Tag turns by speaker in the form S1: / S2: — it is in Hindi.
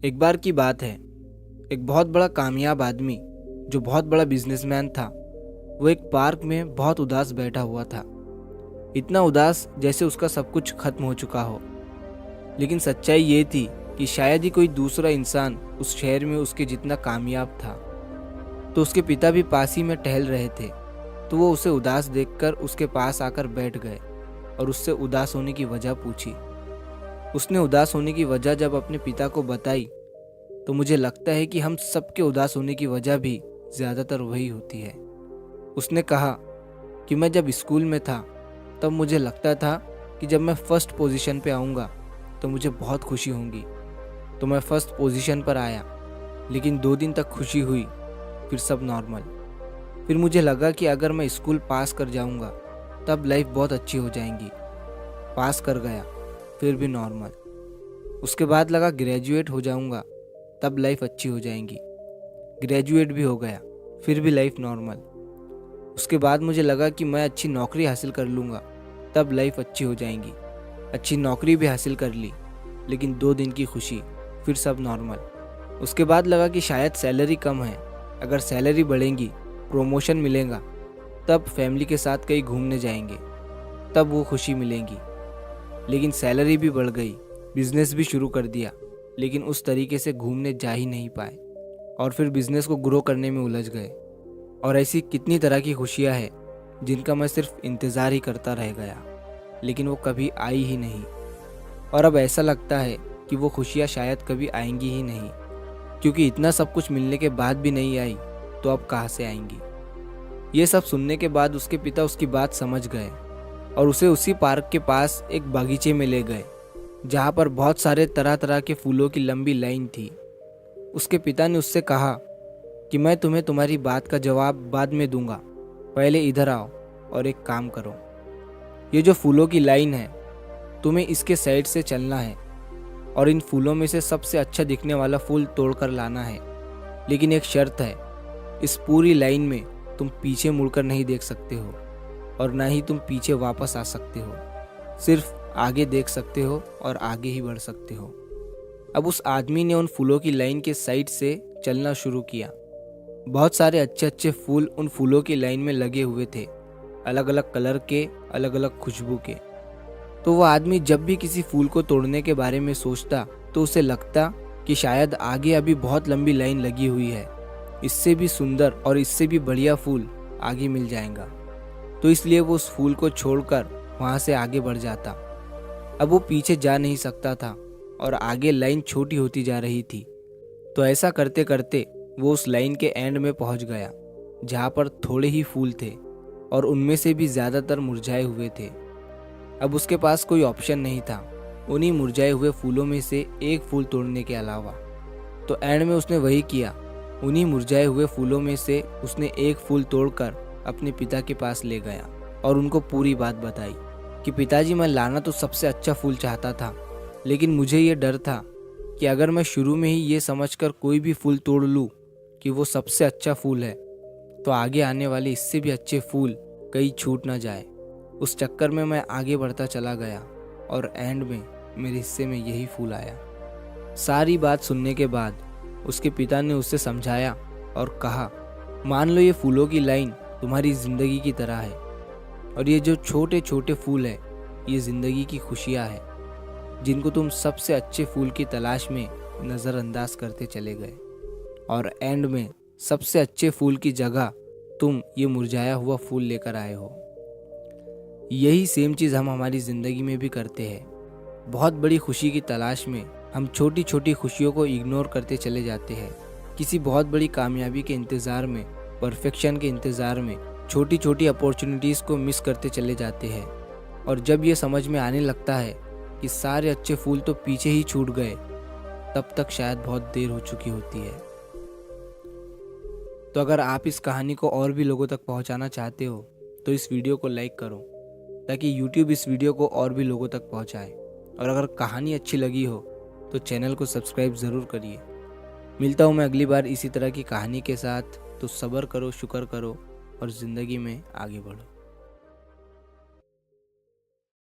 S1: एक बार की बात है। एक बहुत बड़ा कामयाब आदमी जो बहुत बड़ा बिजनेसमैन था, वो एक पार्क में बहुत उदास बैठा हुआ था। इतना उदास जैसे उसका सब कुछ खत्म हो चुका हो। लेकिन सच्चाई ये थी कि शायद ही कोई दूसरा इंसान उस शहर में उसके जितना कामयाब था। तो उसके पिता भी पास ही में टहल रहे थे, तो वो उसे उदास देखकर उसके पास आकर बैठ गए और उससे उदास होने की वजह पूछी। उसने उदास होने की वजह जब अपने पिता को बताई, तो मुझे लगता है कि हम सबके उदास होने की वजह भी ज़्यादातर वही होती है। उसने कहा कि मैं जब स्कूल में था तब मुझे लगता था कि जब मैं फर्स्ट पोजीशन पे आऊँगा तो मुझे बहुत खुशी होगी। तो मैं फर्स्ट पोजीशन पर आया, लेकिन 2 दिन तक खुशी हुई, फिर सब नॉर्मल। फिर मुझे लगा कि अगर मैं स्कूल पास कर जाऊँगा तब लाइफ बहुत अच्छी हो जाएगी। पास कर गया, फिर भी नॉर्मल। उसके बाद लगा ग्रेजुएट हो जाऊँगा तब लाइफ अच्छी हो जाएगी। ग्रेजुएट भी हो गया, फिर भी लाइफ नॉर्मल। उसके बाद मुझे लगा कि मैं अच्छी नौकरी हासिल कर लूँगा तब लाइफ अच्छी हो जाएगी। अच्छी नौकरी भी हासिल कर ली, लेकिन 2 दिन की खुशी, फिर सब नॉर्मल। उसके बाद लगा कि शायद सैलरी कम है, अगर सैलरी बढ़ेगी, प्रमोशन मिलेगा, तब फैमिली के साथ कहीं घूमने जाएंगे, तब वो खुशी मिलेगी। लेकिन सैलरी भी बढ़ गई, बिजनेस भी शुरू कर दिया, लेकिन उस तरीके से घूमने जा ही नहीं पाए और फिर बिजनेस को ग्रो करने में उलझ गए। और ऐसी कितनी तरह की खुशियां हैं जिनका मैं सिर्फ इंतज़ार ही करता रह गया, लेकिन वो कभी आई ही नहीं। और अब ऐसा लगता है कि वो खुशियां शायद कभी आएंगी ही नहीं, क्योंकि इतना सब कुछ मिलने के बाद भी नहीं आई, तो अब कहाँ से आएंगी। ये सब सुनने के बाद उसके पिता उसकी बात समझ गए और उसे उसी पार्क के पास एक बागीचे में ले गए, जहाँ पर बहुत सारे तरह तरह के फूलों की लंबी लाइन थी। उसके पिता ने उससे कहा कि मैं तुम्हें तुम्हारी बात का जवाब बाद में दूंगा, पहले इधर आओ और एक काम करो। ये जो फूलों की लाइन है, तुम्हें इसके साइड से चलना है और इन फूलों में से सबसे अच्छा दिखने वाला फूल तोड़कर लाना है। लेकिन एक शर्त है, इस पूरी लाइन में तुम पीछे मुड़कर नहीं देख सकते हो और ना ही तुम पीछे वापस आ सकते हो, सिर्फ आगे देख सकते हो और आगे ही बढ़ सकते हो। अब उस आदमी ने उन फूलों की लाइन के साइड से चलना शुरू किया। बहुत सारे अच्छे अच्छे फूल उन फूलों की लाइन में लगे हुए थे, अलग अलग कलर के, अलग अलग खुशबू के। तो वह आदमी जब भी किसी फूल को तोड़ने के बारे में सोचता, तो उसे लगता कि शायद आगे अभी बहुत लंबी लाइन लगी हुई है, इससे भी सुंदर और इससे भी बढ़िया फूल आगे मिल जाएगा। तो इसलिए वो उस फूल को छोड़कर वहाँ से आगे बढ़ जाता। अब वो पीछे जा नहीं सकता था और आगे लाइन छोटी होती जा रही थी। तो ऐसा करते करते वो उस लाइन के एंड में पहुंच गया, जहाँ पर थोड़े ही फूल थे और उनमें से भी ज़्यादातर मुरझाए हुए थे। अब उसके पास कोई ऑप्शन नहीं था उन्हीं मुरझाए हुए फूलों में से एक फूल तोड़ने के अलावा। तो एंड में उसने वही किया, उन्हीं मुरझाए हुए फूलों में से उसने एक फूल तोड़कर अपने पिता के पास ले गया और उनको पूरी बात बताई कि पिताजी, मैं लाना तो सबसे अच्छा फूल चाहता था, लेकिन मुझे ये डर था कि अगर मैं शुरू में ही ये समझकर कोई भी फूल तोड़ लूँ कि वो सबसे अच्छा फूल है, तो आगे आने वाले इससे भी अच्छे फूल कहीं छूट ना जाए। उस चक्कर में मैं आगे बढ़ता चला गया और एंड में मेरे हिस्से में यही फूल आया। सारी बात सुनने के बाद उसके पिता ने उसे समझाया और कहा, मान लो ये फूलों की लाइन तुम्हारी ज़िंदगी की तरह है और ये जो छोटे छोटे फूल है, ये ज़िंदगी की खुशियाँ है, जिनको तुम सबसे अच्छे फूल की तलाश में नज़रअंदाज करते चले गए और एंड में सबसे अच्छे फूल की जगह तुम ये मुरझाया हुआ फूल लेकर आए हो। यही सेम चीज़ हम हमारी ज़िंदगी में भी करते हैं। बहुत बड़ी खुशी की तलाश में हम छोटी छोटी खुशियों को इग्नोर करते चले जाते हैं। किसी बहुत बड़ी कामयाबी के इंतज़ार में, परफेक्शन के इंतज़ार में छोटी छोटी अपॉर्चुनिटीज़ को मिस करते चले जाते हैं। और जब ये समझ में आने लगता है कि सारे अच्छे फूल तो पीछे ही छूट गए, तब तक शायद बहुत देर हो चुकी होती है। तो अगर आप इस कहानी को और भी लोगों तक पहुंचाना चाहते हो, तो इस वीडियो को लाइक करो, ताकि YouTube इस वीडियो को और भी लोगों तक पहुंचाए। और अगर कहानी अच्छी लगी हो तो चैनल को सब्सक्राइब ज़रूर करिए। मिलता हूँ मैं अगली बार इसी तरह की कहानी के साथ। तो सब्र करो, शुक्र करो और ज़िंदगी में आगे बढ़ो।